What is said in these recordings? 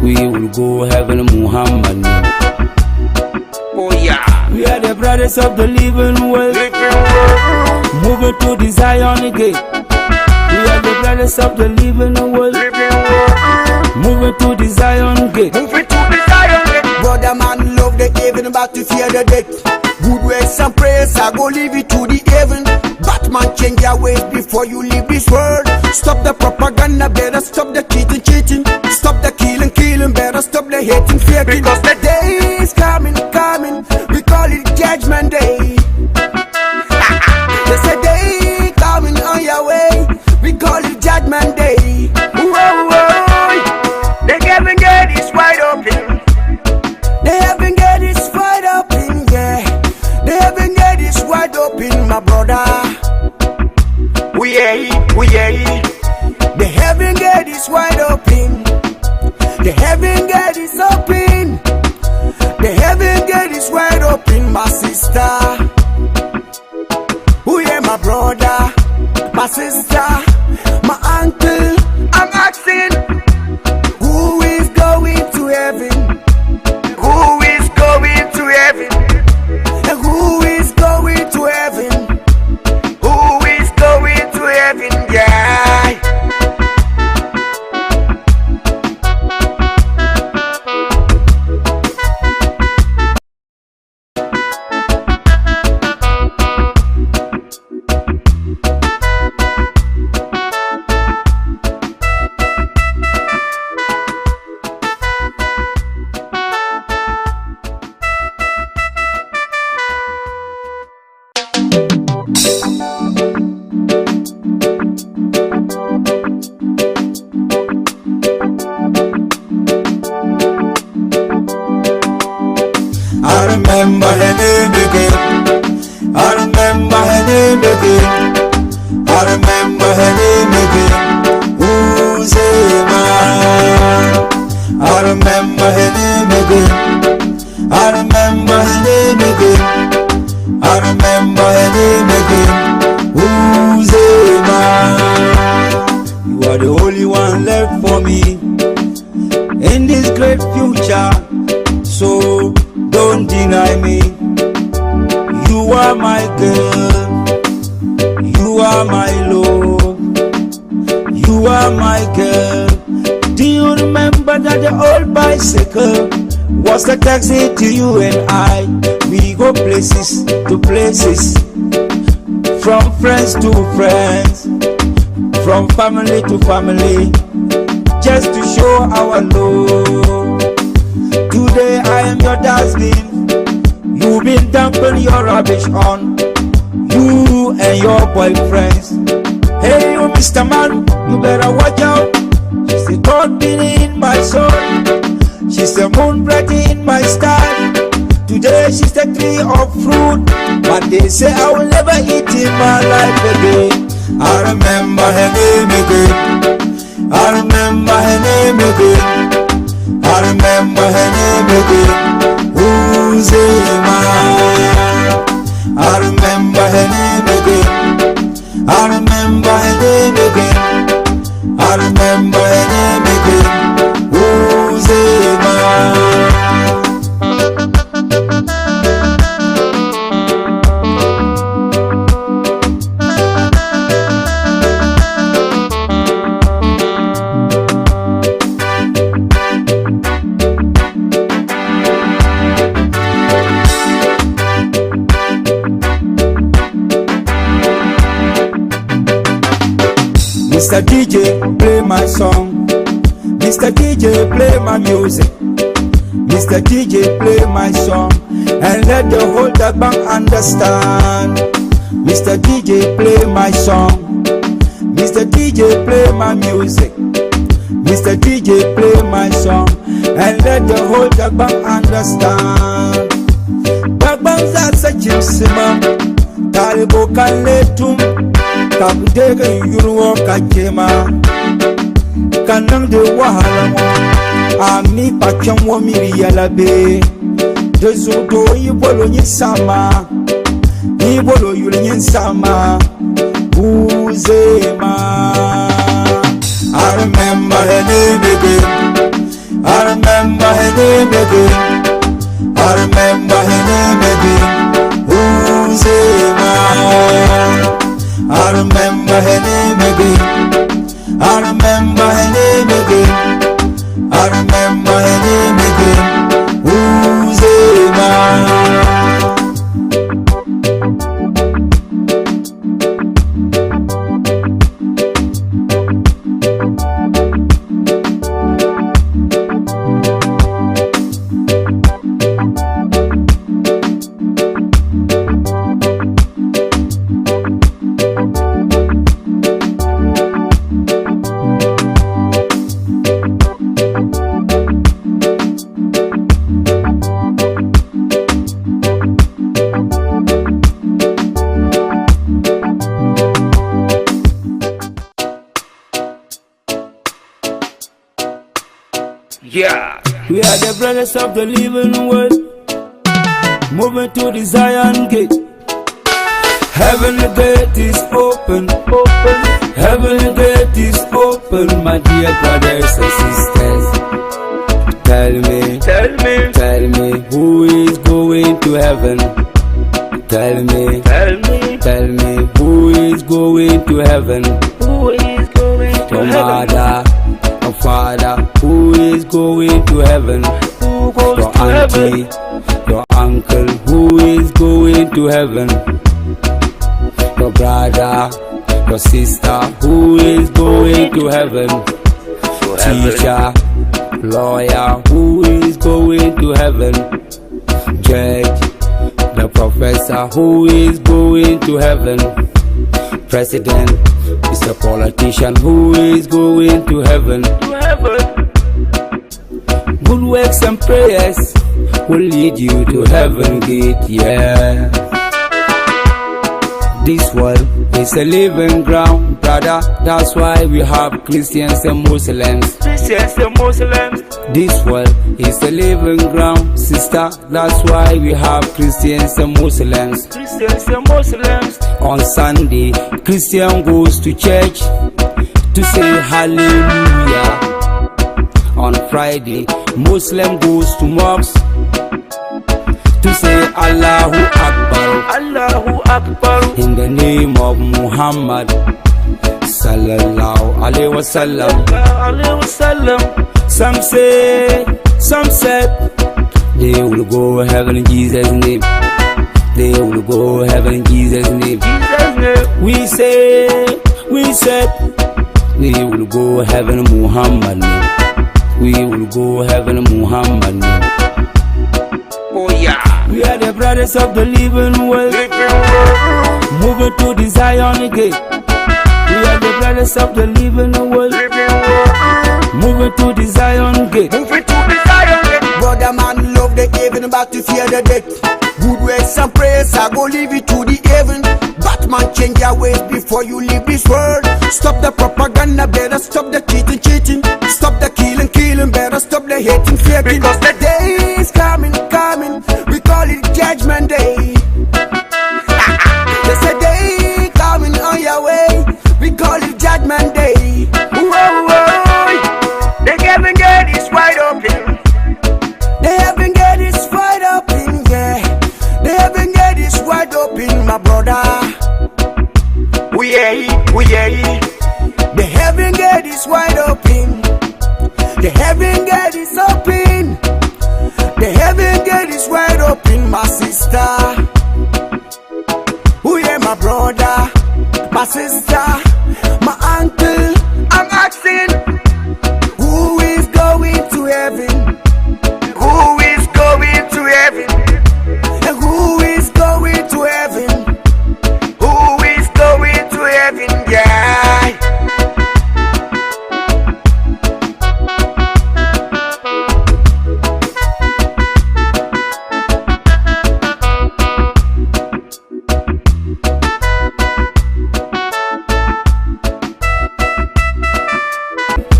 we will go heaven, Muhammad. Oh yeah. We are the brothers of the living world, moving to the Zion gate. We are the brothers of the living world, moving to the Zion gate. Moving to the Zion gate. Brother man love the heaven, but to fear the death. Good works and prayers, I go leave it to the heaven. Batman, change your ways before you leave this world. Stop the propaganda, better stop the cheating. Stop the killing, better stop the hating, faking. Because the day is coming, we call it Judgment Day. There's a day coming on your way, we call it Judgment Day. Whoa, whoa, the heaven gate is wide open. The heaven gate is wide open, yeah. The heaven gate is wide open, my brother. We are here. The heaven gate is wide open. The heaven gate is open. The heaven gate is wide open, my sister. Who yeah, my brother, my sister, my uncle. I'm asking, who is going to heaven? who is going to heaven? And who is going to heaven? Who is going to heaven? Yeah. I remember her name again. I remember her name again. I remember her name again. Uzema. I remember her name again. I remember her name again. I remember her name again. Uzema. You are the only one left for me in this great future. So don't deny me. You are my girl. You are my love. You are my girl. Do you remember that the old bicycle was a taxi to you and I? We go places to places, from friends to friends, from family to family, just to show our love. Today I am your dustbin. You've been dumping your rubbish on you and your boyfriends. Hey you Mr. Man, you better watch out. She's the thought being in my soul. She's the moon bright in my sky. Today she's the tree of fruit, but they say I will never eat in my life again. I remember her name again. I remember her name again. I remember her name again. Uzema. I remember her name again. I remember her name again. I remember her name again. Uzema. Mr. DJ, play my song. Mr. DJ, play my music. Mr. DJ, play my song, and let the whole band understand. Mr. DJ, play my song. Mr. DJ, play my music. Mr. DJ, play my song, and let the whole band understand. Bagbang za sa chimsima, talibo kaletum. Kabudega yuruo kajema kanang de wahala mo ami pacham wo miri yalabe dezo do yibolo nyisama yibolo yule nyisama Uzema. I remember her name again. I remember her name again. I remember her name again. Uzema. I remember her name again. I remember her name again. I remember her name again. Uzema. Yeah. We are the brothers of the living word, moving to the Zion gate. Heavenly gate is open, open. Heavenly gate is open, my dear brothers and sisters. Tell me, who is going to heaven? Tell me, who is going to heaven? Who is going to Your heaven? mother, your father, who is going to heaven? Who goes Your to heaven? auntie, your uncle, who is going to heaven? Your brother, your sister, who is going to heaven? Teacher, lawyer, who is going to heaven? Judge, the professor, who is going to heaven? President is a politician, who is going to heaven? To heaven. Good works and prayers will lead you to heaven gate, yeah. This world is a living ground, brother. That's why we have Christians and Muslims. Christians and Muslims. This world is a living ground, sister. That's why we have Christians and Muslims. Christians and Muslims. On Sunday, Christian goes to church to say hallelujah. On Friday, Muslim goes to mosque to say Allahu Akbar. Allahu Akbar. In the name of Muhammad sallallahu alaihi wasallam. Alaihi wasallam. Some said they will go heaven in Jesus' name. They will go heaven in Jesus' name. Jesus' name. We said we will go heaven in Muhammad name. We will go heaven in Muhammad name. Oh yeah. We are the brothers of the living world, moving to the Zion gate. We are the brothers of the living world, moving to the Zion gate. Moving to the Zion gate. Brother man love the heaven, but to fear the death. Good works and prayers, I go leave it to the heaven. Batman, change your ways before you leave this world. Stop the propaganda, better stop the cheating. Stop the killing, better stop the hating, faking. Because the day is coming, we call it Judgment Day. There's a day coming on your way, we call it Judgment Day. Whoa, whoa. The heaven gate is wide open. The heaven gate is wide open, yeah. The heaven gate is wide open, my brother. We are here. The heaven gate is wide open. The heaven gate is open. The heaven gate is wide open, my sister. Who yeah, my brother, my sister, my uncle. I'm asking, Who is going to heaven? who is going to heaven? And who is going to heaven? Who is going to heaven? Yeah.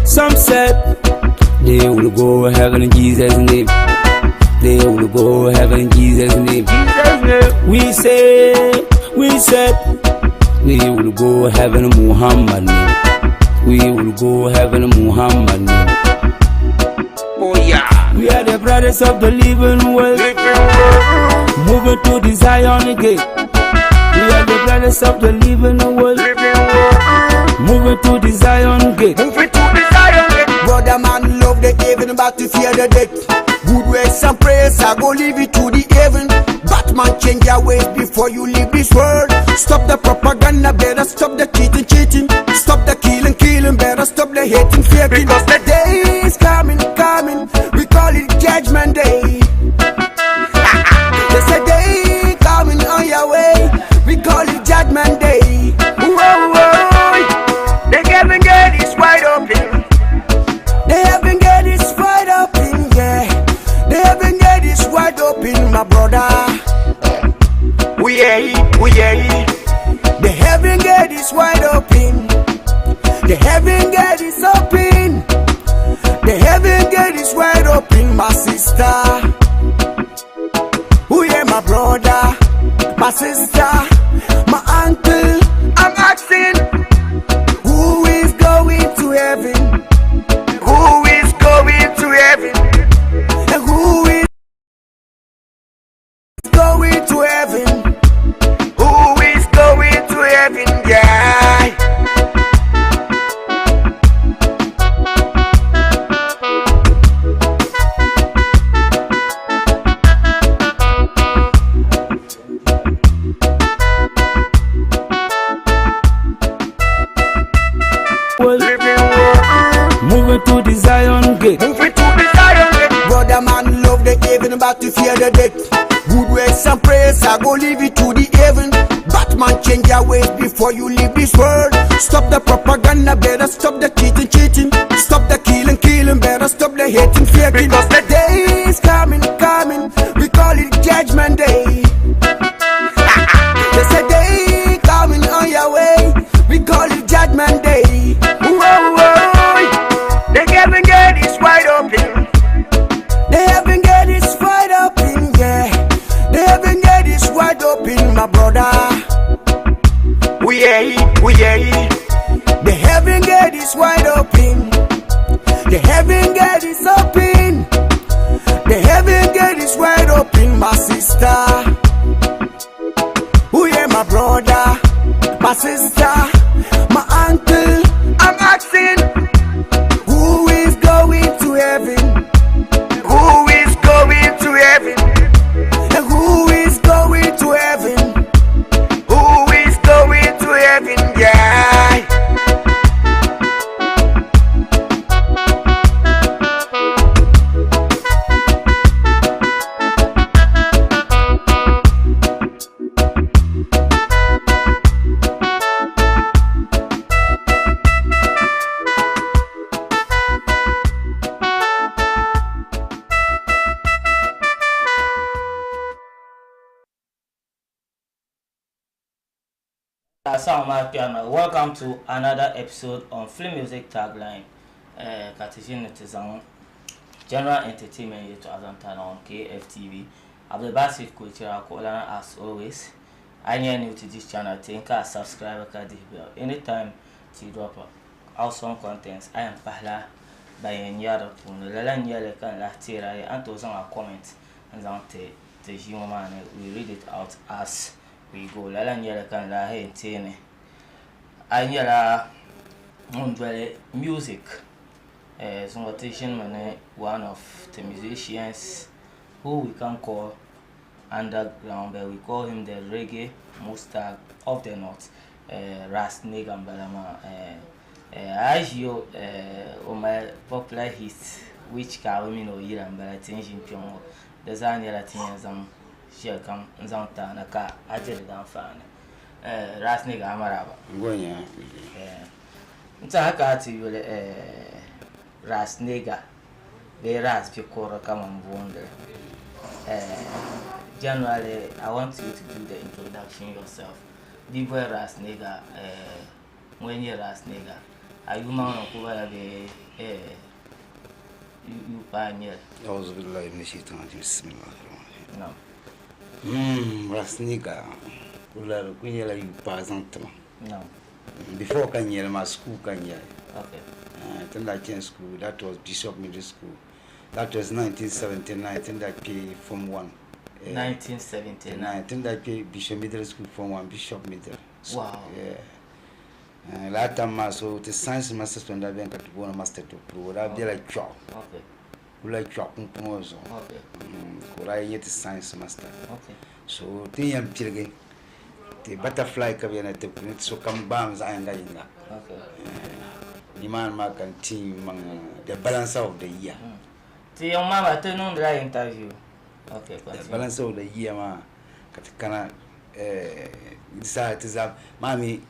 Some said they will go heaven in Jesus' name. They will go heaven in Jesus' name. Jesus' name. We said we will go heaven in Muhammad name. We will go heaven in Muhammad name. Oh We are the brothers of the living world, moving to the Zion gate. We are the brothers of the living world, moving to the Zion gate. Brother man love the heaven, but to fear the death. Good works and prayers, I go leave it to the heaven. Batman, change your ways before you leave this world. Stop the propaganda, better stop the cheating. Stop the killing, better stop the hating, faking. Because the day is coming, we call it Judgment Day. There's a day coming on your way, we call it Judgment Day. Whoa, the heaven gate is wide open. The heaven gate is wide open, yeah. The heaven gate is wide open, my brother. We hear it. The heaven gate is wide open. The heaven gate is open. The heaven gate is wide open, my sister. Who yeah, my brother, my sister, my uncle. I'm asking, who is going to heaven? who is going to heaven? And who is going to heaven? Who is going to heaven? Yeah. World, moving to the Zion gate. Moving to the Zion gate. Brother man love the heaven, but to fear the death. Good works and prayers, I go leave it to the heaven. Batman, change your ways before you leave this world. Stop the propaganda, better stop the cheating. Stop the killing, better stop the hating, faking. Because the day is coming, we call it Judgment Day. There's a day coming on your way, we call it Judgment Day. The heaven gate is wide open. The heaven gate is wide open, yeah. The heaven gate is wide open, my brother. We hear it. The heaven gate is wide open. The heaven gate is open. The heaven gate is wide open, my sister. Who yeah, my brother, my sister, my uncle. I'm asking, who is going to heaven? who is going to heaven? And who is going to heaven? Who is going to heaven? Yeah. Welcome to another episode on Film Music Tagline. Cartesian Netizan General Entertainment year 2010 on KFTV. Abdul Basif Kultura Kolan as always. I new to this channel, think I subscribe anytime to drop awesome contents. I am Pahla by Nyara Pun, Lalan Yalekan Latira, and to some comments and the human we read it out as we go. Lalan Yalekan La Hentine. I hear music. Exhortation man, one of the musicians who we can call underground, but we call him the reggae monster of the north, RAS Nigger Balama. I hear my popular hits, which can women or year and Balatin Pion. The Zania Latins and shall come Zanta Naka, Ajay fan. RAS Nigger Amaraba. RAS Nigger, the RAS Picora come on wonder. Generally, I want you to do the introduction yourself. The boy RAS Nigger, when you're RAS Nigger, are you man of the you pioneer? I was with like Nishita and Bismillah. No. RAS Nigger, when you're like you pass on. No. Before Kanye, my school Kanye. Okay. Then I changed school, that was Bishop Middle School. That was 1979. I think that came from 1. 1979. I think that came Bishop Middle School from 1, Bishop Middle. Wow. Yeah. Last time, so the science master when I went to go on master to pro, I'd be like chop. Okay. Like chop, also. Okay. Could I get the science master? Okay. So, the young children, the butterfly cabinet, so come bombs, I ain't got in that. Okay. The man mark and team, the balance of the year. So your mama turn on the interview. Okay, The continue. balance of the year, ma, Katakana, decide to have mammy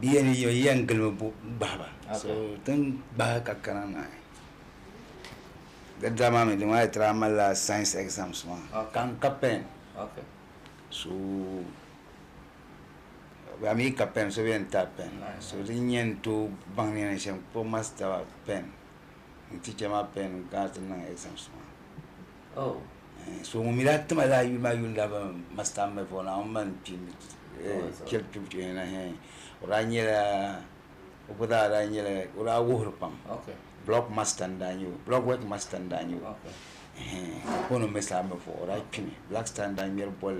being your young girl, Baba. So, then back a canana. That mammy, the white drama science exams, ma. Come capen. Okay. So, I make a pen, so we enter pen. So, the yen to bang in a master pen. Teacher my pen, garden exams. Oh. So, when we that my life, you might have a master for now, man, kill people in a hand. Or I need a without I need a or I walk pump. Okay. Block master than you, block work master than you. Okay. One of my summer for right pin, black stand than your boy.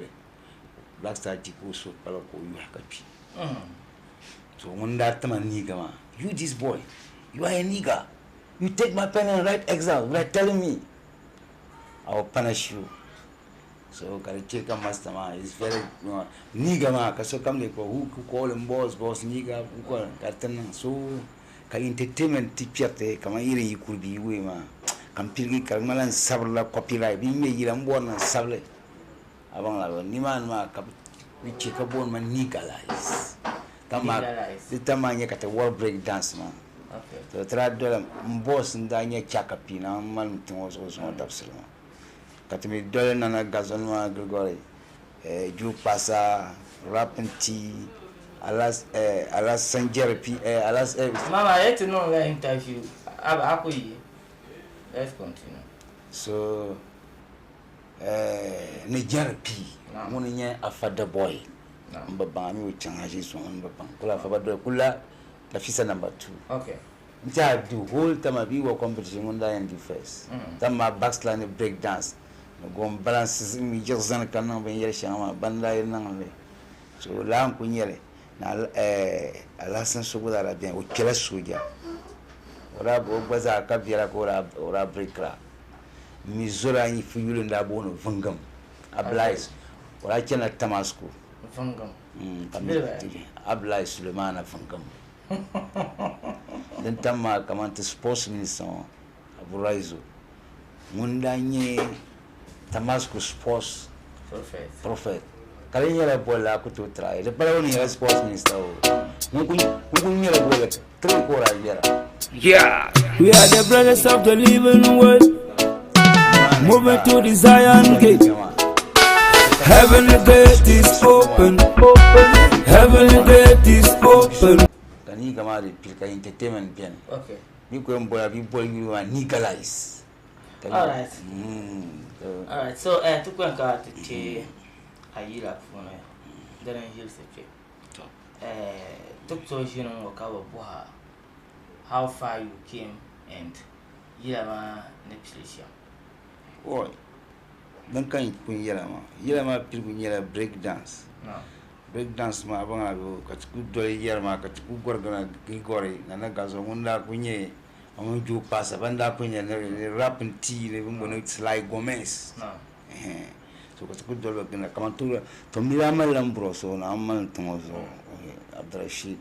Black star tipo so paloko you happy. So when that time nigga, you this boy, you are a nigger. You take my pen and write exam. You are telling me I will punish you. So can check a master man is very nigger man. So come they who call him boss nigger who call him so can entertainment teacher te come here you could be way man. Can pilgi kalmalan sabla copyright. Be me yiram born and sable. Abang la ni man ma kap which ka bon man legalize tama the tamanya kata world break dance man. Okay. So tra dola boss ndanya chaka pina man tingo so dabsela kata mi dola na gazon ma Gregory ju pasa rapenti alas sanjer pi alas Mama, I had to know the interview. Let's continue. so NIGGER P. Munya afada boy. Mbaba mi uchangaji so mbaba. Kula afada kula tafisa number 2. Okay. Nja do whole time we were competition under and the first. Tama backslide break dance. Go balance mi jazan kana ben yere shama banda nangale. So la kunyele na alasan suguda la bien o kela soja. Ora bo baza kabira ko ora breakra. Mizora ni fuyulu ndabono vangam ablais wala kena tamasku Vangam ablais sulemana vangam den tamma kamante sports minister aburaizo mundanye tamasku sports prophet kalinya la bola kutu try le palawoni ya sports minister mungu la bola tre kora yara. Yeah, we are the brothers of the living word. Moving to the Zion gate. Heavenly gate is open. Heavenly gate is open. Kani kama de pilka entertainment bien. Okay. Mi ko mbola bi boy you are legalize. Alright. Alright. So to kwenka te ayira phone ya. Then he'll say to you know wakawa boha. How far you came and yama next year. Oh, dan kan kun yela ma pil kun yela break dance. Break dance ma abanga go katiku dole yela ma katiku gorgana gigore na gazo munda kunye amun ju pasa banda kunye rap ti le mbono Sly Gomez. So katiku dole gana kamantura to mira malambro so na amal tumozo Abdrashid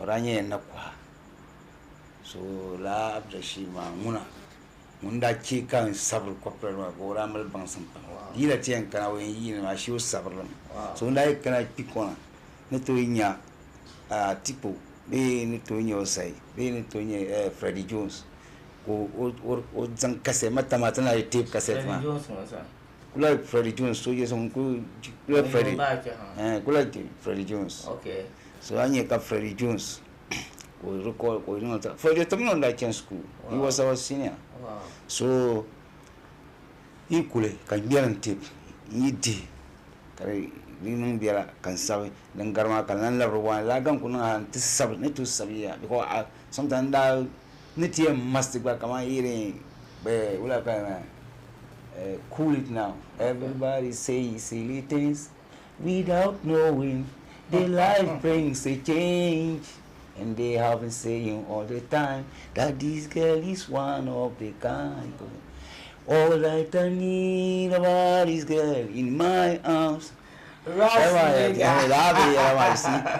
oranye na kwa. So la Abdrashid ma munda ci kan sabr kopper ma ko ramal bang sampa dila tien kana we yin ma shi sabr so ndai kana pikona ne to nya tipo be ne to nya sai be ne to nya Freddie Jones ko o zan kase mata na tape cassette ma kula Freddie Jones so yeso kula Freddie kula Freddie Jones. Okay. So anya ka Freddie Jones ko record ko no ta Freddie tamno ndai chen school. He was our senior. Wow. So equally kan biaran tip yidi kare ninung biara kan sabe dan garma kan nan la ruwa la gan kuna tisab ne to sabiya because sometimes da niti must ba kama ire Cool it now. Everybody say silly things without knowing. Their life brings a change, and they have been saying all the time that this girl is one of the kind. All that I need about this girl in my arms. RAS,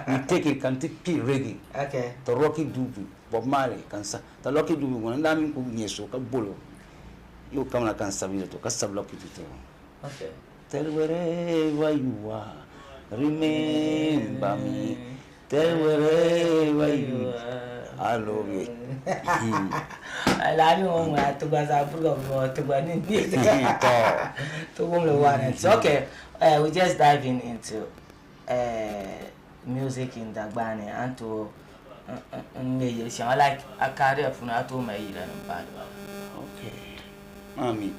We take it, can take reggae. okay. The Rocky Doobie, Bob Marley, cancer. The Rocky Doobie, when I'm going to Kabulu, you come like cancer to Casablocky to tell. Okay. Tell wherever you are, remember me. Tell wherever you are, I love you. I love you when to go as a program to go in to one. Okay, we just diving into music in Dagbani and to I like a career from out of my bad. Okay. Mami,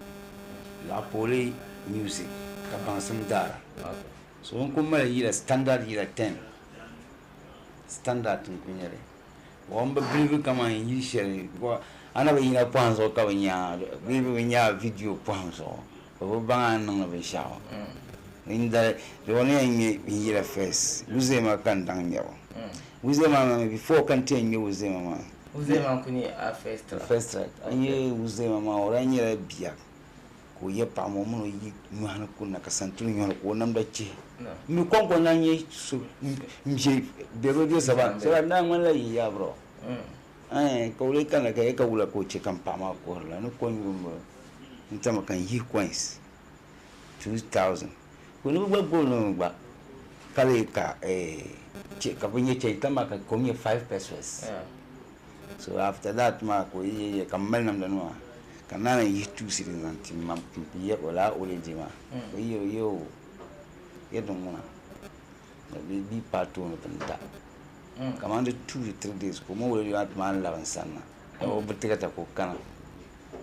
la poli music, Kabansam Dara. So, one come a standard year 10. Standard in Kunyere. One believe come on usually. Another in a pounds or Cavania, maybe video pounds or ban of a shower. In the only year first, Uzema can down there. Uzema before continue with Zema. Uzema Kuni a first right. And ye Uzema or any beer. Kuye Pamono, you Manakuna Casantuno, or number chi. You can't go on ye so the radius about so I'm not one like Yabro. I call it like a Kawula coach and Pama or no coin in Tamakan ye coins 2000. When we were born, but Kaleka a check up when you take Tamaka come here 5 pesos. So after that, Mark, we can man them no. Can I use 2 cities until Mamma or La Olejima? You don't want to be part 2 of that. Commanded 2 to 3 days. Come over you at man, love and son. Over take a cocana.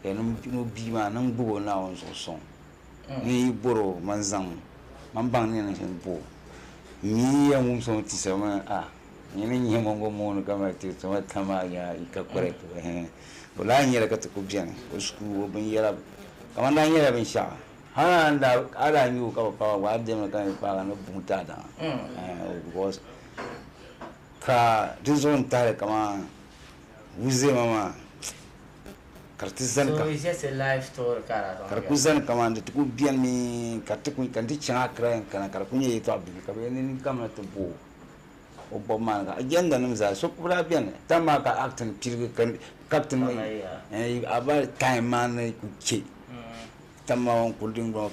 And no be man, no go now on so song. Me borrow Manzam, Mambang and Bo. Me and Wumson Tissama. Any young woman come to Tamaya, you can correct. Well, I near got to Kujan, or school open Yarab. Come on, I never been shot. And I knew about what them kind of power no Buntada. Was this one tire, come on. Who's Mama? Cartisan. So it's just a life story. Carcusan commanded to be me, Katakui can teach Akra and Kanakarakunya to be come to Bo. Obama again the names are so Brabian, Tamaka acting Captain and about time man could cheat. Tama couldn't go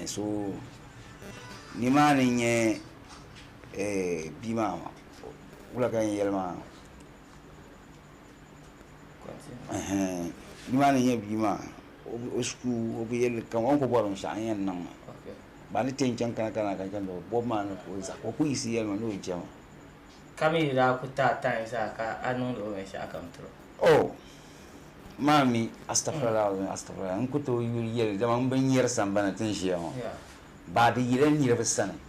so Nimani Bima Ulakan Yelma Nimani Bima school be come on for one shine and number. Banitin Chankana can go Bobman who is here and no jam. Coming out with that time, I know the way I come through. Oh, Mammy, Astafra, and could you yell the one year some Banatin. But the year and year of a son.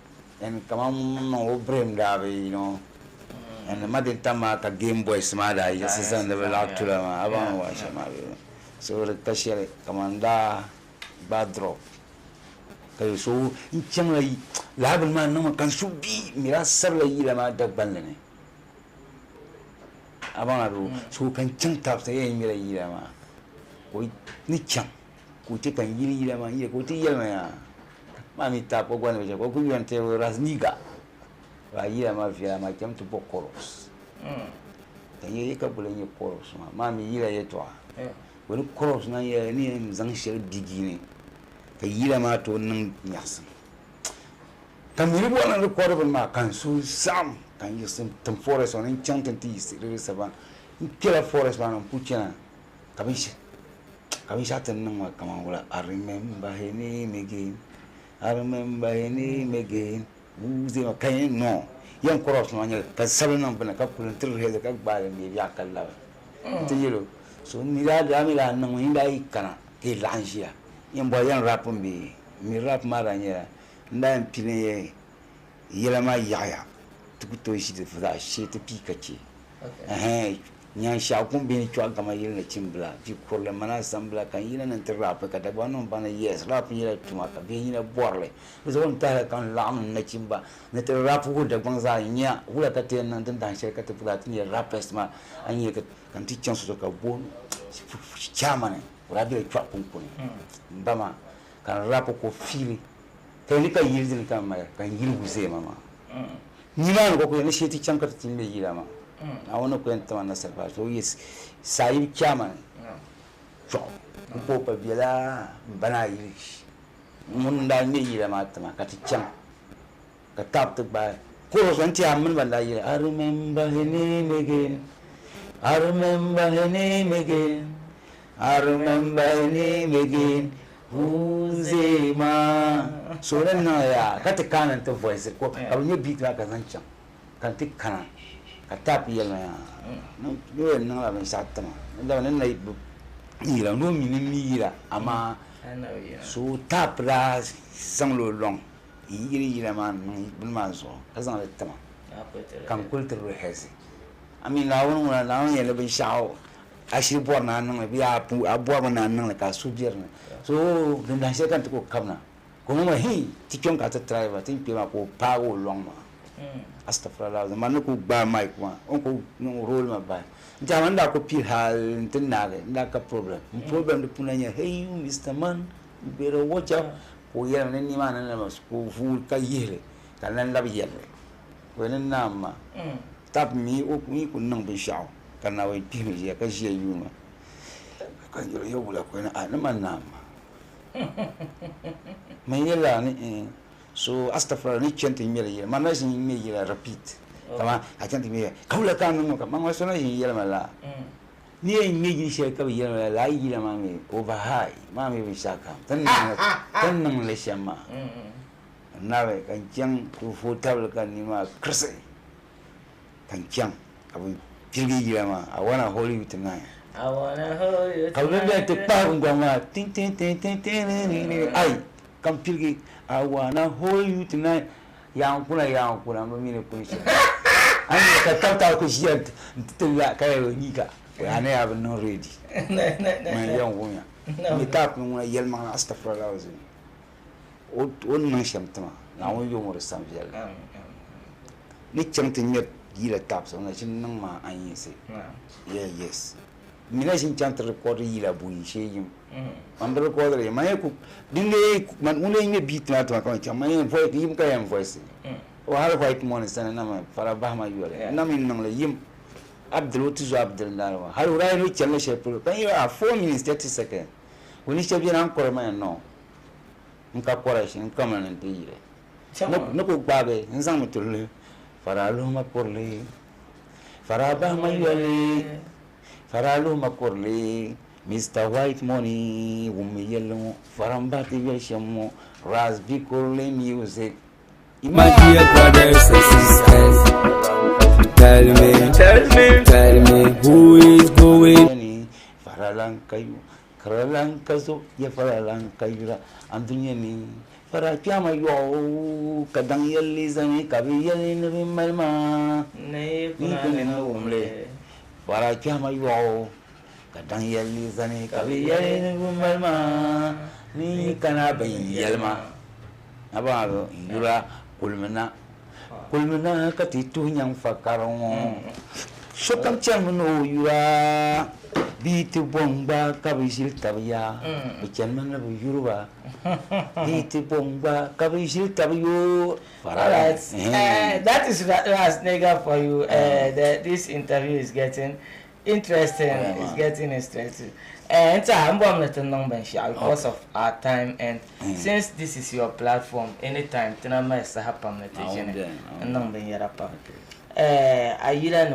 And come on, no brim davy, you know. And the mother Tamaka Game Boy Smada, yes, is on the lock to them. I want to watch him. So the cashier commander bad drop. So in Changla, Laban no can should be Mira Sarla Yilama Dagbalene. Abanaru, so can chunk up the Mira Yilama. We Nicham, who take a Yilama, Yelma. Mammy tap of one of the Oku and tell RAS NIGGER. Yilama Via might come to Bocoros. Can you take up in your coros, Mammy Yila Yetwa? When coros na near Zanshel beginning. The Yilama to Nang. Can you one of the quarter of my can so some can use some forest on enchanted teas, there is a kill a forest man on Puchana. Kamisha and Nama come on. I remember her name again. I remember her name again. Who's the kind? No. Young cross man, because 7 of a couple and 3 heads a cup by me, Yaka love. So Nida Damila no in the Ikana, a Langia. Young boy and rap on me rap Maranya, Nan Pine Yelama Yaya, to go to for that shit to Pikachu. nyan sha kun bin chwa kama yil na chimbla ji korle mana sambla kan yila nan rap ka da bano bana yes rap yila tuma ka bi yila borle zo on ta kan lam na chimba na te rap ko da bangza nya wala ka te nan dan she ka te pula tin rap ma anye ka kan ti chance to ka bon chama ne wala bi chwa kun kun bama kan rap ko fili kai ni ka yil din kan ma kan yil guze mama ni ma ko ne she ti chanka tin me yila ma I want to go into an surprise. So yes, Saib Chairman. Popa Bila, Bana Irish. Munda Nira Matama, Katicham. Kataped by Coros and Chairman, but I remember her name again. I remember her name again. I remember her name again. Uzema. So then, Katakan to voice. I will beat like a luncheon. Kantikana. Tapi ya lah, no na la sata ma. Nda na ira no mi ira ama so tap la sang lo long. Ira man bulma so. Kazan le tama. Kan kultur hesi. Ami lawon na lawon ya le bin shao. Ashi bor na nan bi abu na nan ka subir na. So nda se kan ko kamna. Ko ma hi ti chon ka ta driver tin pi ma ko pa go long ma. Astagfirullah, man ko ba mic wa on ko no role ma ba jaman da ko pi hal tin na ka problem de punanya hey you Mr. Man, you better watch out ko ya ne ni man na mas ko fu ka yele kan nan la yele ko ne na ma tap mi o mi ko nang be shao kan na we pi mi ya ka je yu ma kan yo bula ko na man na ma me yela ni so astagfirullah ni chente mele mana sin me yela repeat tama a chente me kaula kan no ka mama sona yela mala ni me yi she ka yela la yela mami over high mami bi shaka tan nan le shama nawe kan jang ku fotal kan ni ma krse kan jang abu pilgi yela ma I wanna hold you tonight I wanna hold you kaula be te pa ngoma tin tin ai kan pilgi I wanna hold you tonight. Yang kuna mimi ne kunshi. Ani ka tauta ko shi tilla kai ni ka. Ya ne abin no ready. Mai yan wuya. Ni tap mun yelma astagfirullah azim. On nan shamtama. Na won yo mo sam yel. Ni chamtin yet gila tap so na shin nan ma an yi sai. Yes. Mina shin chantar record yila buyi sheyim. Man record re mai ku dinle man ule nge beat na to kan chama yin voice yim ka yam voice o har white mon sana na ma fara ba ma yore na min nang le yim Abdul Tizo Abdul Darwa har ura no channel she pro kan you are 4 minutes 30 seconds woni che bi nan ko ma no nka kora shi nka man nan tire no ko babe nzang mutulle fara lo ma porle fara ba ma yore fara lo ma porle Mr. White Money, Wumi Yellow, Farambati Yeshamo, RAS Bicole Music. My dear brothers and sisters, tell me who is going? Faralankayu, Karalankazo, Yafaralankaira, Andunyani, Farachama yo, Kadang Yelizani, Kabi Yelin, Malma, Nay, Farachama yo. Kadang yali zani kabi yali ngumalma ni kana bayi yalma aba yura kulmana katitu nyang fakarong sokam chamno yura bitu bomba kabi sil tabya bichanman bu yuruba bitu bomba kabi sil tabyo alright that is RAS Nigger for you. This interview is getting interesting. It's getting interesting. And I'm because of our time and since this is your platform, anytime Tinama is a happy meditation and number Yarapa. I either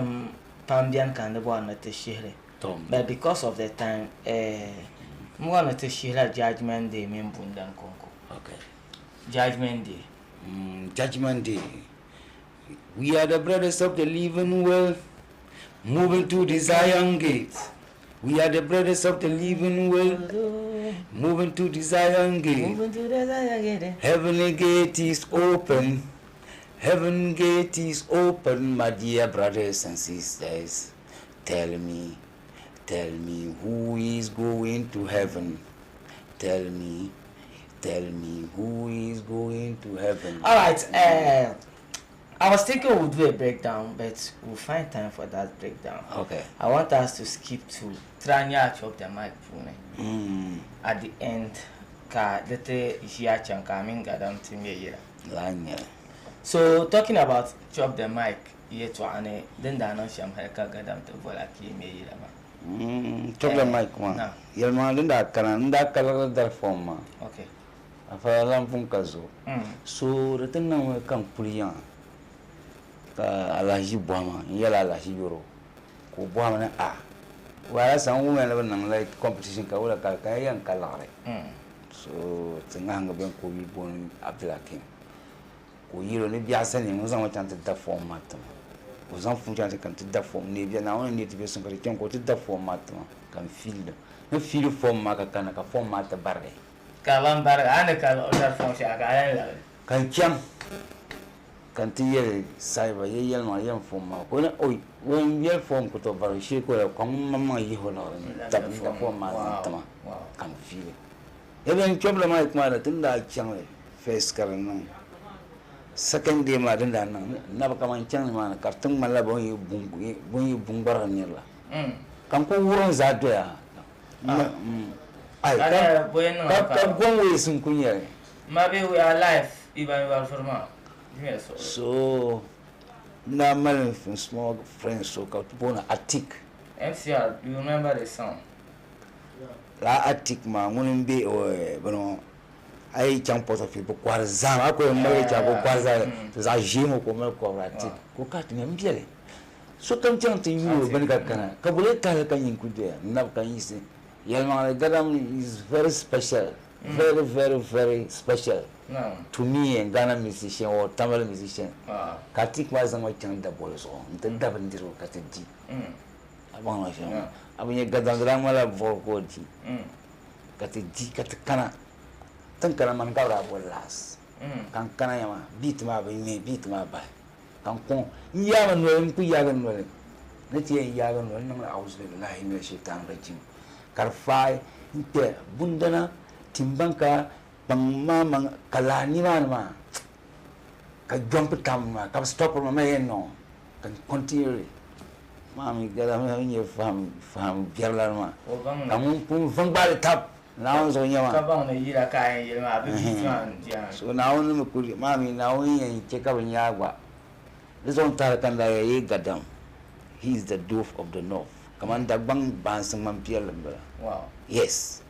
Pambian can the one at the Shire. But because of the time, I'm going to share Judgment Day, Mimbundan Konko. Okay. Judgment Day. Judgment Day. We are the brothers of the living world. Moving to the Zion gate. We are the brothers of the living world. Moving to the Zion gate. Heavenly gate is open. Heaven gate is open, my dear brothers and sisters. Tell me who is going to heaven? Tell me who is going to heaven? All right. I was thinking we'll do a breakdown, but we'll find time for that breakdown. Okay. I want us to skip to Tranya chop the mic at the end. So talking about chop the mic, then the announce gadam to volaki me. Chop the mic, man. You're not in that color that form. Okay. Afalam punkazo. So return now come pulian. Alaji Bama, Yala Laji Euro. Kubama, whereas some women like competition Kaula Kalkaya and Kalare. So, Tanganga Ben could be born Abdulakim. We only be ascending was on that format. Was on Funjan can take that form, maybe now only need to be somebody can go to that format. Can feel no feel form Makakanaka format the barre. Kalam Barra and a color function. Can jump. Cantier cyber young form. When we form could over shake or come mamma Yehono, that the format can feel it. Even trouble my mother didn't like channel first current. Second day, my dinner never come and channel man, cartoon my love when you boomber nearly. Come go runs out there. I can't go away some queer. Maybe we are alive, even well for more. Yes, so now my small friends so called born attic. MCR, you remember the song? La attic ma wouldn't be or I jump out of people quarzam. I could marry Jabo Quarza to Zajimo Comel attic. Go cut him jelly. So come down to you, Benicana. Cabuleta can you could there. Now can you see? Yelman Gadam is very special. Very, very, very special. No. To me and Ghana musician or Tamil musician. Katik was on my channel the boys on the Davendiro Katiji. I want to show. I mean, you got the grammar for Goji. Katiji Katakana. Tankaramancara will last. Kankanayama beat my way, beat my by. Kankon, Yagan Welling, Puyagan Welling. Let ye Yagan Welling, I was lying in the ship down regime. Carfai, Bundana, Timbanka. Bang mama kalani man ka jump tam ka stop ma no can continue mami gada ma ni fam bierla ma kamu pun fang bal tap now so nyama ka bang na yira kai yema bi so now no ku mami now yin check up nyagwa this on tar kan da ye gadam he is the doof of the north commander bang ban sang man bierla wow yes.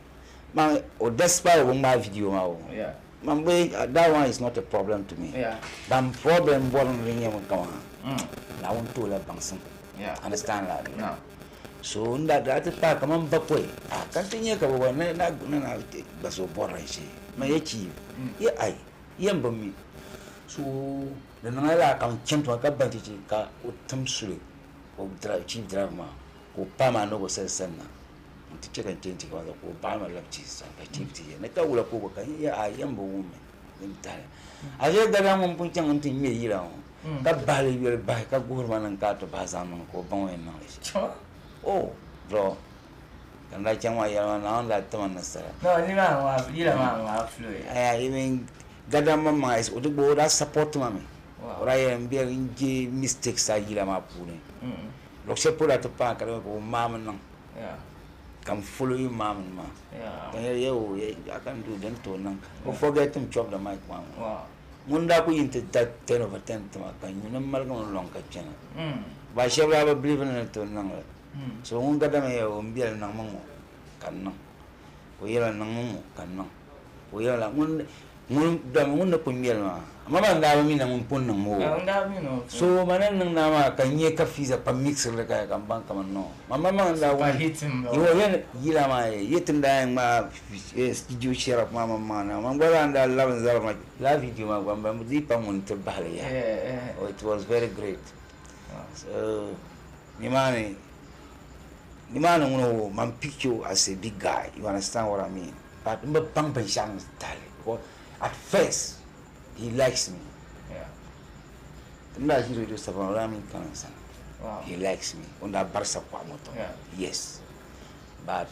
Man, or despite my video, yeah. Man, that one is not a problem to me. Yeah. But problem born ring him come on. I want to let Bangsum. Yeah. Understand that? No. So that part come on back way. I continue to go and not but so boring. My achieve. Yeah, I yambo me. So the Nala can champ to a advantage car with Tom Sui or chief drama or Pama no says Senna. To check and change the Obama lectures and activity. And I will go. I am a woman. I heard that I'm on Punchang until me. That valley will buy a gourmand and cut to Bazam or bone and knowledge. Oh, bro. And I can why you're on that one, sir. No, you don't have fluid. I even got on my mice or the board as support to mommy. Or I am bearing mistakes. I get my pulling. Look, put at the park or mamma. Yeah. Can follow you, mom and ma. Yeah, I can do them to none. Or forget to chop the mic, man. Wow. Munda put into that 10 over 10 to my kind. You know, Malcolm longer channel. But shall I ever believe in it to none? So, one got a mayor and be a number. Can we are a number. Can we are one the Pumia. Mamma and I mean, I'm putting more. So, my name now can ye coffees up a mixer like I can bank on no. My mamma and I want hit him. You were Yilama, yet and dying my you share of Mamma Man. I'm well and I love my love you, my one deep on to Bali. It was very great. So, Nimani, man picture as a big guy. You understand what I mean? But I'm a pump and sham style. At first, he likes me. Yeah. The last you do stuff around me, Wow. He likes me. Onda barsa kwa moto. Yeah. Yes. But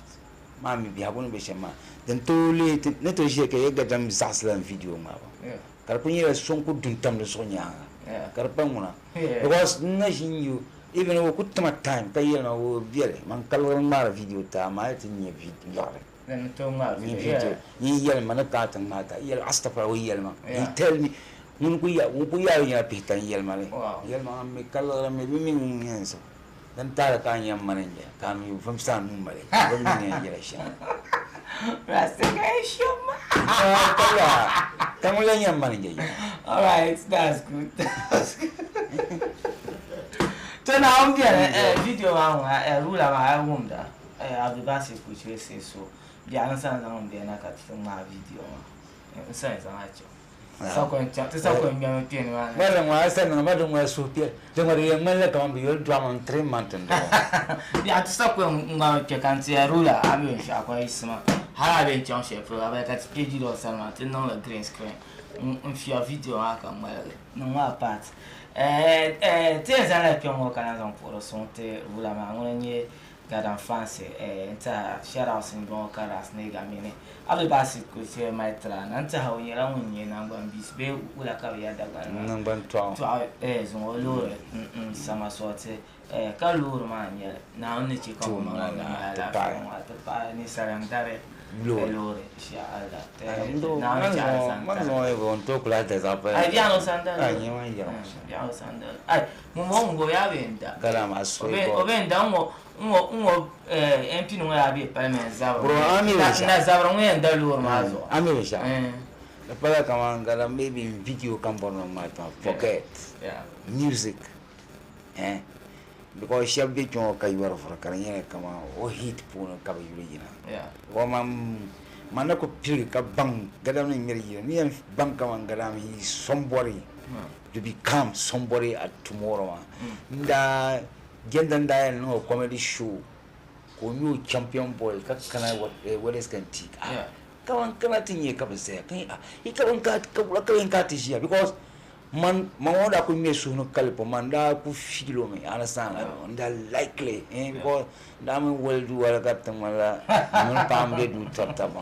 mami bi habun be shema. Den to le ne to je ke ga dam zaslan video ma ba. Yeah. Kar punye son ku dun tam de sonya. Yeah. Kar panguna. Yeah. Because na you even wo kutama time ta yena wo biere man kalwar mara video ta ma ta ni video. Then to ma Ni video. video. Ni yel man ta ta mata. Yel astafa wo yel man. Yeah. He tell me mun ku ya ya pita yel man. Wow. Yel man me kalwar me bi min yenso. Dan tara kan yam mananja kam yu from san numare ko min ya jira sha Investigation. kala kamulan yam mananja All right, that's good. So now I'm getting video on rule my room da. I'll be back which we say so. The answer on the na kat my video. So it's on actually. So going to so going to be one. Well, I said no matter where so pia. Don't worry, I'm not going to be your drama on 3 months. Yeah, to stop when I can see a ruler. I mean, I quite smart. How I been John Sheffield, I've got PG or something, no green screen. If your video, I can well, no more part. Things I like your more kind of for something, ruler, my own garden fancy, share out in bon caras, nigga, meaning. I'll be basic with your my tran, and how you're on your number and be spell with a career that Number 12. 12 or lower, some sort of Kalur man, now only you come on the buy any Sarandare. Lord, she had that. Now, I won't talk like that. I know Sandal. I know Sandal. I won't go out in that. Galama, so Oben down MP no have a payment. Zabron and Dalur Mazo. Amisha. The Pala come on, maybe video come on my time. Forget. Yeah. Music. Because she have been for a career, come on, or hit Puno Cabayurina. Yeah. Woman Manako Pilka Bang, Gadam in Miriam, Bankam Gadam, he's somebody to become somebody at tomorrow. The Gender no comedy show, who new champion boy, can I what is can take? Come on, come out in your cup of say, he can't cut here because. Man wanda ku me sunu kalpo man da ku filo me understand da likely because da me well do wala kaptan wala mun pam de do tap tap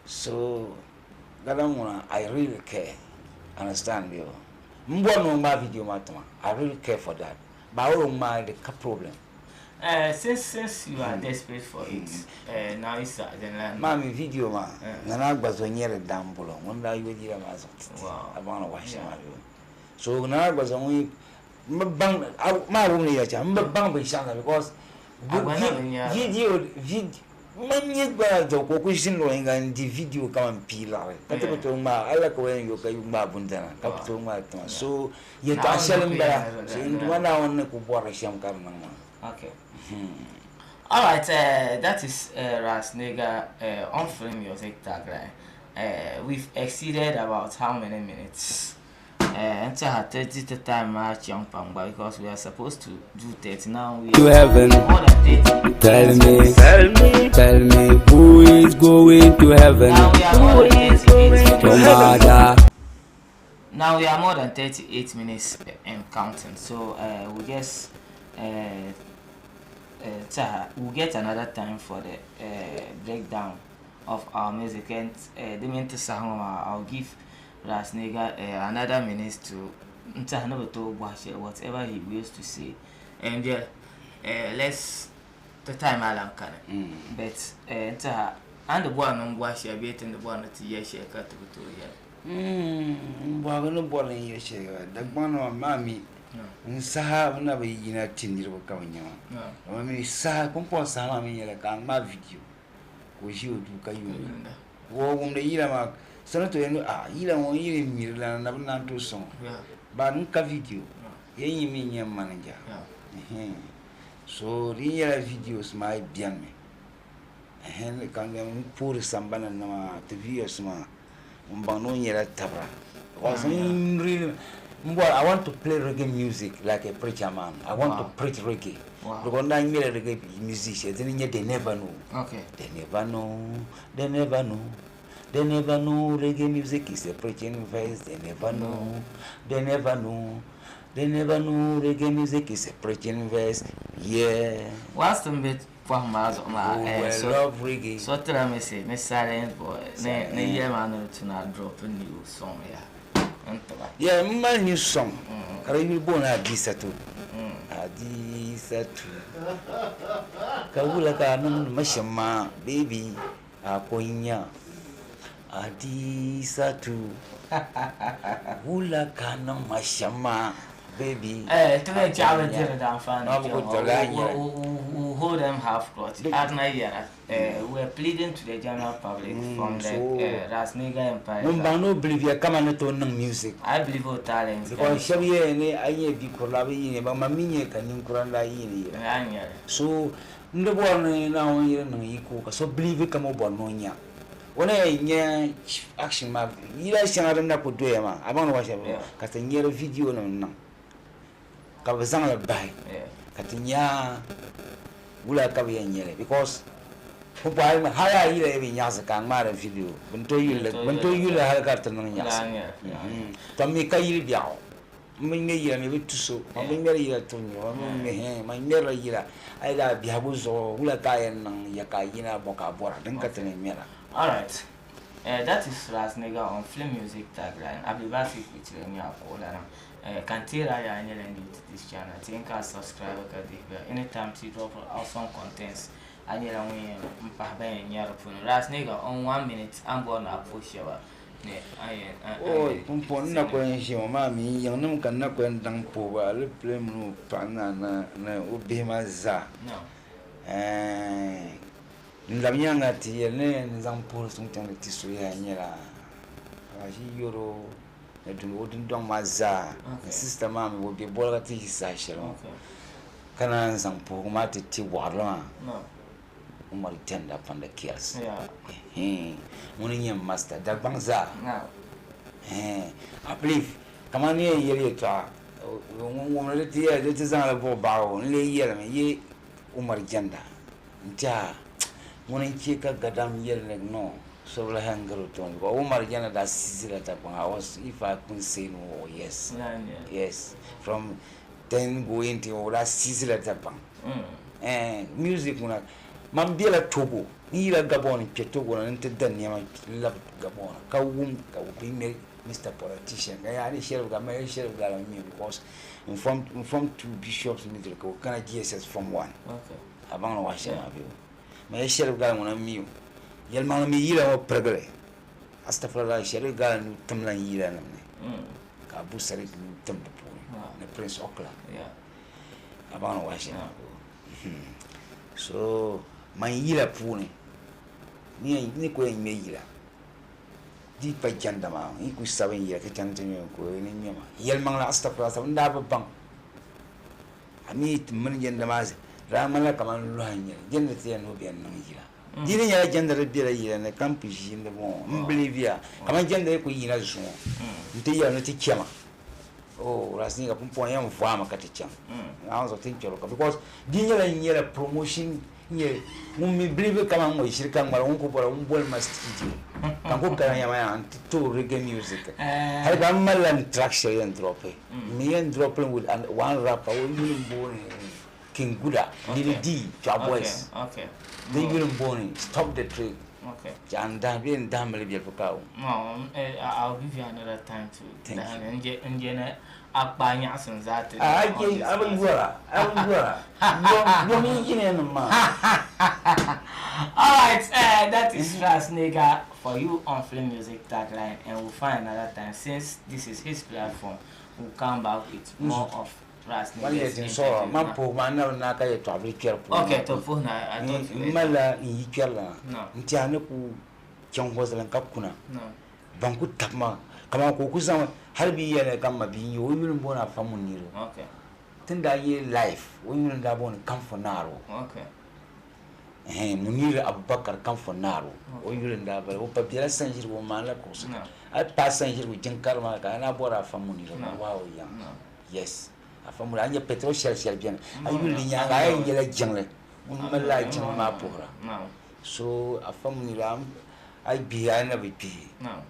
so galamuna I really care understand you mbono ma video matama I really care for that but I ma the problem. Since you are desperate for it, now it's then Mami video ma nana gbazonyere dambulo wanda yodira mazo wow abana washa ma so nana gbazonyi mbang ma wuni ya cha mbang be shanga because video manye gba jo ko kushin lo inga ndi video kama mpila kata to ma ala ko yen yo kayu ma bundana kapto ma to so ye ta shalimba so ndwana wonne ku bora sham karna ma. Okay. Alright, that is RAS NIGGER on Film Music tagline. We've exceeded about how many minutes? Until 30 time match young Pamba because we are supposed to do 30 now. We To heaven. More than 30. Tell me, who is going to heaven? Now we are more than 38 Tomada. Now we are more than 38 minutes and counting. So we just we'll get another time for the breakdown of our music and the mental song. I'll give RAS NIGGER another minute to whatever he wills to say, and let's the time Alan can. But and the one on wash your bait and the one at the year share cut to Bagano boring yeshe the one on mammy. Saha na be yina tindir ko kawnya ma mi saha kompo sama mi yela kan ma video ko jiu du kayu wo gum de yila ma sana to yenu yila mo yiri mi la na na to son ba nun ka video yen mi nyam manager so ri yela videos ma bien me le kan ngam pour sambana na te videos ma mbano yela tabra was really. I want to play reggae music like a preacher man. I want to preach reggae. Because now I'm a reggae musician. They never know. Okay. They never know. They never know. They never know reggae music is a preaching voice. They never know. They never know. They never know reggae music is a preaching verse. Yeah. What's the bit for my love reggae. So tell me say, Miss Silent Boy, ne year man to not drop a new song here. Yeah, my new song. Are you born at Disatu? Adisatu. Kawula kanum mashama, baby. Apoinya. Adisatu. Wula kanum mashama. Baby, to make challenge down fan. Who hold them half clothes. We're pleading to the general public from the RAS NIGGER Empire. No believe you come and to music. I believe all talents. Because Shabby, I be collaborating, but my minion can you granda in. So, the one now you cook, so believe you come over Monia. When I action map, you like Shannon Napoduema. I don't know what I'm because I hear a video no. Kabazanga bai katinya gula kabiyanyele because kupai haya ile binyaza kan mara video bento yule haraka tanan nyasa to mi kayil biao minne yira me bituso minne yira tunyo minne minne yira aida biabuzo gula kayan nan yakayina boka bora dan katane mera. All right. That is RAS NIGGER on Film Music Tagline. I'll be back with you in your call. Kantira ya anyele to this channel. Think and subscribe anytime to drop awesome contents. Anyele we mpabe nyaro puno. RAS NIGGER on 1 minute. I'm gonna push you. Oh, pumpon na kwenye mami yang num kan na kwen dang po ba le plem no pana na ubima za. No. Ndamyanga ti ne nzampolo sungtanga tisuya nyera aji yoro edun odun don maza sister mami wo be bola ti sashelo kana nzampo ma ti warla no umar tenda panda kias yeah muni master da bangza no I believe kama ni yele ta wo le ti ya de zanga bo bawo le yele me ye umar janda nta When Chika Gadam yelling no, so la hangro ton. Omar Jana da Sisila Tapon. I was if I couldn't say no, yes. Yes. From then going to that Sisila Tapon. And music when Mambila Togo, Nila Gabon, Petogo, and Tedania love Gabon. Kawum, Kawumi, Mr. Politician. I had a share of Gamma, share of Galamia because informed two bishops in the Kana GSS from one. Okay. About washing of you. My sheriff guy on a meal. Yelman me yila or pregre. Astafra sheriff guy and Tumlan yila. Kabu Sarik Temple, the Prince Okla. Yeah. About washing up. So, my yila pony. Near Nico and Mayla. Deep by Jandama, equal 7 years, Canton, Yelman Astafra, never bunk. I meet million damas. Ramala kaman luhanya jende tiya no bian nangira dini ya jende rebira yira ne campus in the bon Bolivia kaman jende ko yina zo nti ya no ti chama oh RAS NIGGER pumpon ya mfama katicham naanza tinchoro because dini la nyela promotion nye mummi believe kama mo shirika ngwala unko bora umbol mastiji kanko kana ya maya to reggae music hay ba malan traction and drop me and dropping with one rapper we born King Guda, Lily D, Job Boys. Okay. They will born stop the trade. Okay. And then damn maybe for cow. No, I'll give you another time to think. And get up by Yassens that. I will go. You mean, alright, that is RAS NIGGER for you on Film Music Tagline, and we'll find another time since this is his platform. We'll come back with more of RAS NIGGER. So, Mampo, Mana, Naka, to be careful. Okay, to phone. I don't think Mala in Yikala. No. Ntianaku, Chong was and Kapuna. No. Banku Tapma, Kamakusan, Harbi and Kama being you will born a family. Okay. Tenda year life, we will have one come for narrow. Okay. Munira Abubakar come for narrow. We will end up, but the Sanjir woman like us. I pass Sanjir with Jankarma and I bought a family. Wow, young. Yes. A family, and your petrol shall be. I will be young, I ain't like jungle. Like Jamapura. No. So a family ram, I be, I never be. No.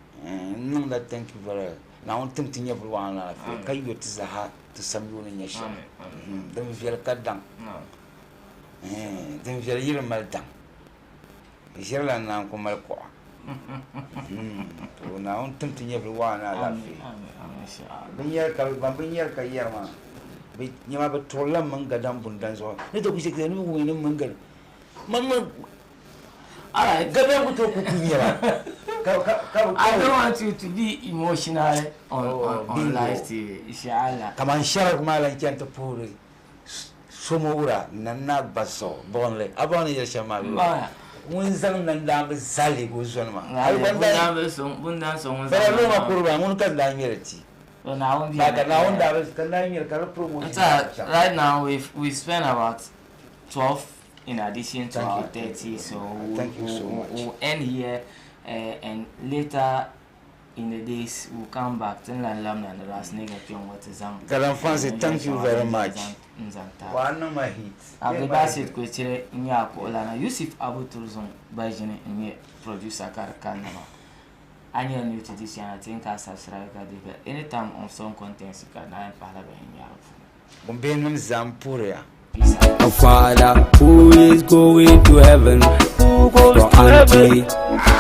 No, that thank you very na on tum tin yebul wa na fi kay yotti zaha to samyu ne nyesha dam fiel kadam dam fiel yir mal dam jirla na ko mal ko to na on tum tin yebul wa na la fi bin yer ka yer ma bi nyama ba tolam man gadam bundan so ne to ku se ne mu ne mangal man alright gadam ku to ku kunyara I don't want you to be emotional on live TV, inshallah. Come on, share my life and to puri. Sumura, Nana Basso, Bonle, Aboni Yashama. Winzan Nandam Sally Guzonma. I want that song. But I know my poor one can die mirati. Well, now, right now, we spent about 12 in addition to our 30, so thank you so much. We'll end here. And later in the days we'll come back to Lamna and the RAS NIGGER Garam Fancy, thank you very much. One of my hits. I've the basket question in Yakolana Yusuf Abu Turzon Bajin and yet producer Karakanama. I knew new to this and I think I subscribe anytime on some contents you can I follow in Yafu. Zampuria. A father who is going to heaven, your auntie,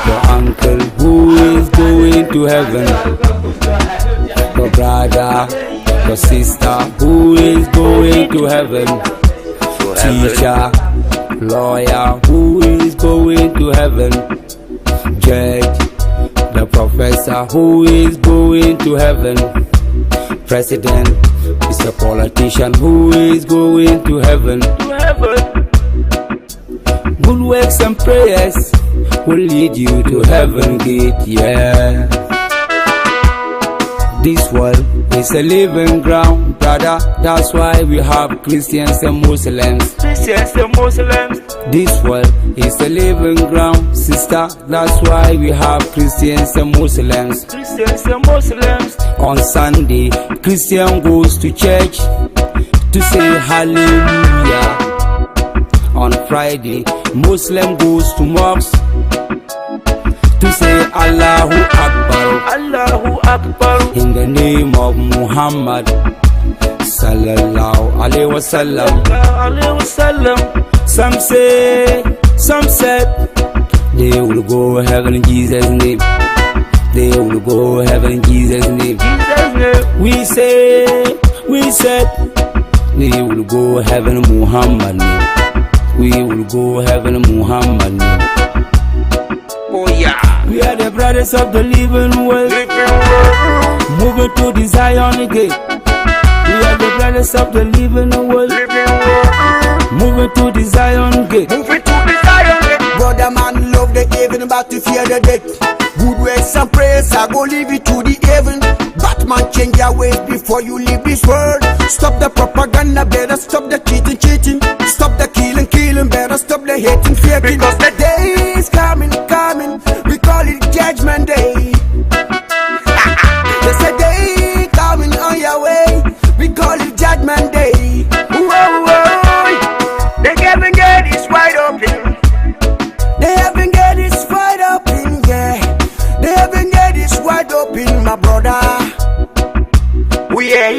your uncle who is going to heaven, your brother, your sister who is going to heaven, teacher, lawyer who is going to heaven, judge, the professor who is going to heaven, president is a politician who is going to heaven. Good works and prayers will lead you to heaven gate, yeah. This world is a living ground, brother. That's why we have Christians and Muslims. This world is a living ground, sister. That's why we have Christians and Muslims. On Sunday, Christian goes to church to say hallelujah. On Friday, Muslim goes to mosque to say Allahu Akbar. Allahu Akbar. In the name of Muhammad sallallahu alaihi wasallam. Some said they will go heaven in Jesus' name. They will go heaven in Jesus' name. We said they will go heaven in Muhammad name. We will go heaven in Muhammad name. Oh yeah. We are the brothers of the living world, moving to the Zion gate. We are the brothers of the living world, moving to the Zion gate. Brother man love the heaven, but to fear the death. Good works and prayers, I go leave it to the heaven. Batman, change your ways before you leave this world. Stop the propaganda, better stop the cheating. Stop the killing, better stop the hating, fearing. Because the day is coming, we call it Judgment Day. There's a day coming on your way, we call it Judgment Day. The heaven gate is wide open. The heaven gate is wide open, yeah. The heaven gate is wide open, my brother. We are